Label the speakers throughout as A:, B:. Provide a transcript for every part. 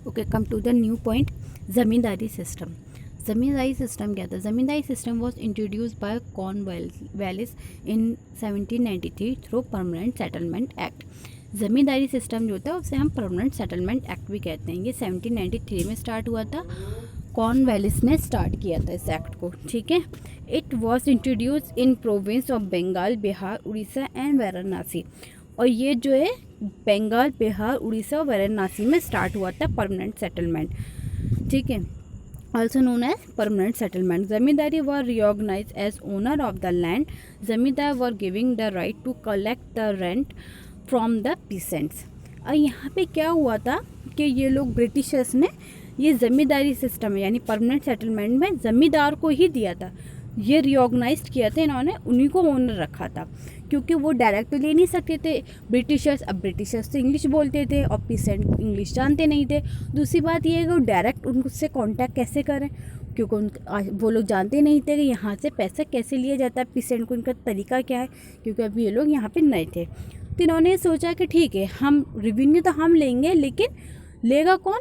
A: Okay, come to the new point, zamindari system. Zamindari system क्या था? Zamindari system was introduce by Cornwallis in 1793 through permanent settlement act. Zamindari system जो था उसे हम permanent settlement act भी कहते हैं। ये 1793 में स्टार्ट हुआ था, कॉर्नवालिस ने स्टार्ट किया था इस एक्ट को, ठीक है। It was introduce in province of Bengal, Bihar, Orissa and Varanasi. और ये जो है बंगाल, बिहार, उड़ीसा और वाराणसी में स्टार्ट हुआ था परमानेंट सेटलमेंट, ठीक है, also known as permanent settlement. Zamindari were recognized as owner of the land. Zamindar were giving the right to collect the rent from the peasants. और यहाँ पे क्या हुआ था कि ये लोग ब्रिटिशर्स ने ये ज़मींदारी सिस्टम यानी परमानेंट सेटलमेंट में ज़मींदार को ही दिया था, ये रिकॉग्नाइज किया था इन्होंने, उन्हीं को ओनर रखा था, क्योंकि वो डायरेक्ट तो ले नहीं सकते थे ब्रिटिशर्स। अब ब्रिटिशर्स तो इंग्लिश बोलते थे और पीसेंट इंग्लिश जानते नहीं थे। दूसरी बात ये है कि वो डायरेक्ट उनसे कांटेक्ट कैसे करें, क्योंकि वो लोग जानते नहीं थे कि यहाँ से पैसा कैसे लिया जाता है पीसेंट को, इनका तरीका क्या है, क्योंकि अभी ये लोग यहाँ पे नए थे। तो इन्होंने सोचा कि ठीक है, हम रेवेन्यू तो हम लेंगे, लेकिन लेगा कौन?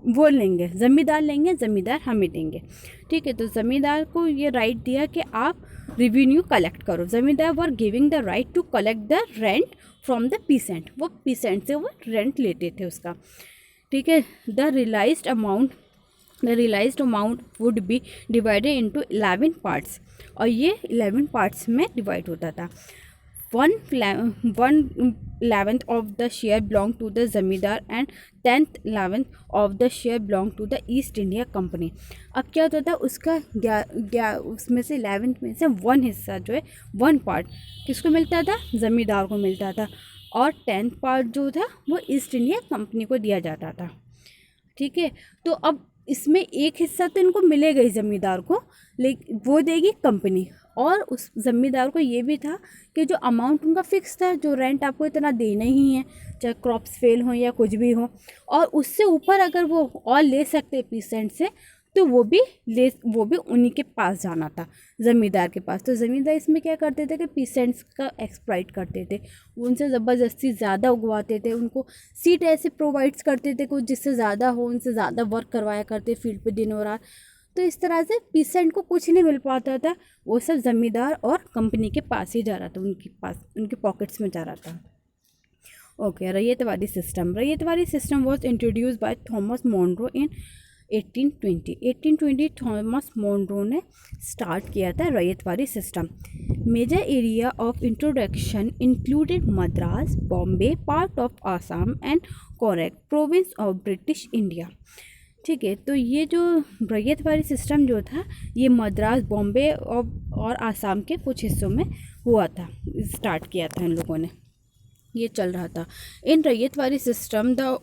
A: वो लेंगे, ज़मींदार लेंगे, ज़मींदार हमें देंगे, ठीक है। तो ज़मींदार को ये राइट दिया कि आप रेवेन्यू कलेक्ट करो। ज़मींदार were giving the right to collect the rent from the peasant, वो पीसेंट से वो रेंट लेते थे उसका, ठीक है। The realised amount would be divided into 11 parts, और ये 11 पार्ट्स में डिवाइड होता था। 1/11 of the share belonged to the ज़मींदार and 10/11 of the share belonged to the east India company. अब क्या होता था, उसका उसमें से 11 में से 1 हिस्सा जो है, 1 पार्ट किसको मिलता था? ज़मींदार को मिलता था, और 10 पार्ट जो था वो ईस्ट इंडिया कंपनी को दिया जाता था, ठीक है। तो अब इसमें एक हिस्सा तो इनको मिलेगा ही ज़मींदार को, लेकिन वो देगी कंपनी। और उस ज़मींदार को ये भी था कि जो अमाउंट उनका फिक्स था, जो रेंट आपको इतना देना ही है, चाहे क्रॉप्स फेल हो या कुछ भी हो, और उससे ऊपर अगर वो और ले सकते पीसेंट से, तो वो भी उन्हीं के पास जाना था, ज़मींदार के पास। तो ज़मींदार इसमें क्या करते थे कि पीसेंट्स का एक्सप्लॉइट करते थे, उनसे ज़बरदस्ती ज़्यादा उगवाते थे, उनको सीट ऐसे प्रोवाइड्स करते थे कुछ जिससे ज़्यादा हो, उनसे ज़्यादा वर्क करवाया करते फील्ड पे दिनों रात। तो इस तरह से पीसेंट को कुछ नहीं मिल पाता था, वो सब ज़मींदार और कंपनी के पास ही जा रहा था, उनके पास, उनके पॉकेट्स में जा रहा था। Okay, ryotwari system was introduce by Thomas Munro in 1820 Thomas Munro ने स्टार्ट किया था ryotwari system. Major area of introduction included Madras, Bombay, part of Assam and Coorg province of British India, ठीक है। तो ये जो रैयतवाड़ी सिस्टम जो था, ये मद्रास, बॉम्बे और आसाम के कुछ हिस्सों में हुआ था, स्टार्ट किया था इन लोगों ने, ये चल रहा था। In ryotwari system the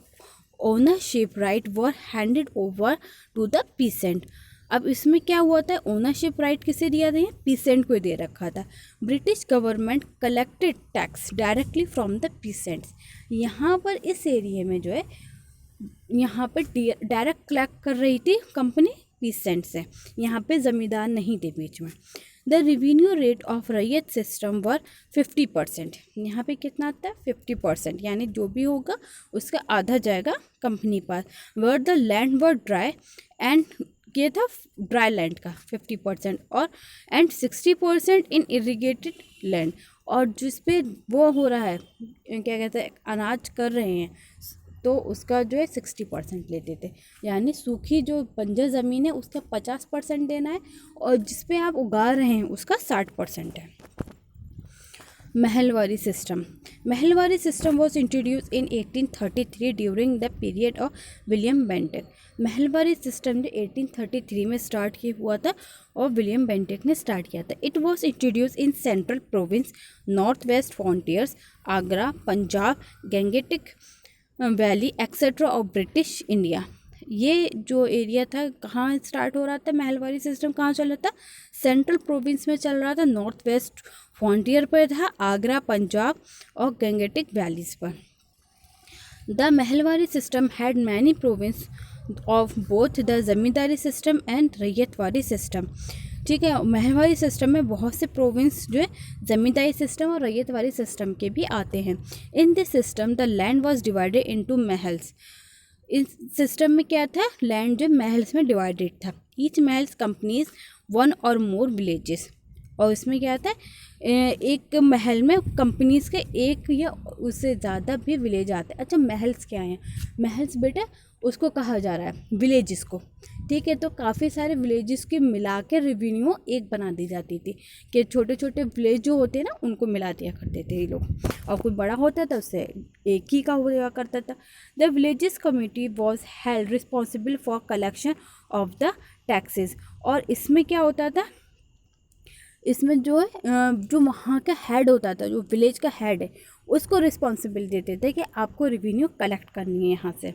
A: ownership right were handed over to the peasant. अब इसमें क्या हुआ था, ओनरशिप राइट किसे दिया था? पीसेंट को दे रखा था। British government collected tax directly from the peasants. यहाँ पर इस एरिया में जो है, यहाँ पर डायरेक्ट कलेक्ट कर रही थी कंपनी पीसेंट से, यहाँ पे ज़मींदार नहीं थे बीच में। द रेवेन्यू रेट ऑफ रैयत सिस्टम वर 50%। यहाँ पे कितना आता है? 50%, यानी जो भी होगा उसका आधा जाएगा company pass. Were the land were dry and, ये था ड्राई लैंड का 50%, और एंड 60% इन इरिगेटेड लैंड, और जिस पे वो हो रहा है, क्या कहते हैं, अनाज कर रहे हैं, तो उसका जो है 60% लेते थे, यानी सूखी जो बंजर ज़मीन है उसका 50% देना है, और जिस पे आप उगा रहे हैं उसका 60% है। Mahalwari system was introduce in 1833 during the period of William Bentinck. Mahalwari system जो 1833 में स्टार्ट किया हुआ था और विलियम बेंटिक ने स्टार्ट किया था। It was introduce in central province, north west frontiers, Agra, Punjab, Gangetic valley etcetera of British India. ये जो एरिया था, कहाँ स्टार्ट हो रहा था महलवारी सिस्टम, कहाँ चल रहा था? सेंट्रल प्रोविंस में चल रहा था, नॉर्थ वेस्ट फ्रंटियर पर था, आगरा, पंजाब और गंगेटिक वैलीज पर। The Mahalwari system had many province of both the ज़मींदारी system and ryotwari system, ठीक है। महलवाड़ी सिस्टम में बहुत से प्रोविंस जो है ज़मींदारी सिस्टम और रैयतवाड़ी सिस्टम के भी आते हैं। In this system the land was divided into mahals. इस सिस्टम में क्या था, लैंड जो महल्स में डिवाइडेड था, ईच महल्स कंपनीज वन और मोर विलेजेस, और इसमें क्या था, एक महल में कंपनीज के एक या उससे ज़्यादा भी विलेज आते हैं। अच्छा, महल्स क्या हैं, महल्स बेटा उसको कहा जा रहा है विलेजेस को, ठीक है। तो काफ़ी सारे विलेजेस के मिला के रेवेन्यू एक बना दी जाती थी, कि छोटे छोटे विलेज जो होते हैं ना उनको मिला दिया करते थे ये लोग, और कोई बड़ा होता था उससे एक ही का हुआ करता था। The villages community was held responsible for collection of the taxes, और इसमें क्या होता था, इसमें जो है जो वहाँ का हेड होता था, जो विलेज का हेड है, उसको रिस्पॉन्सिबिलिटी देते थे कि आपको रेवेन्यू कलेक्ट करनी है यहाँ से।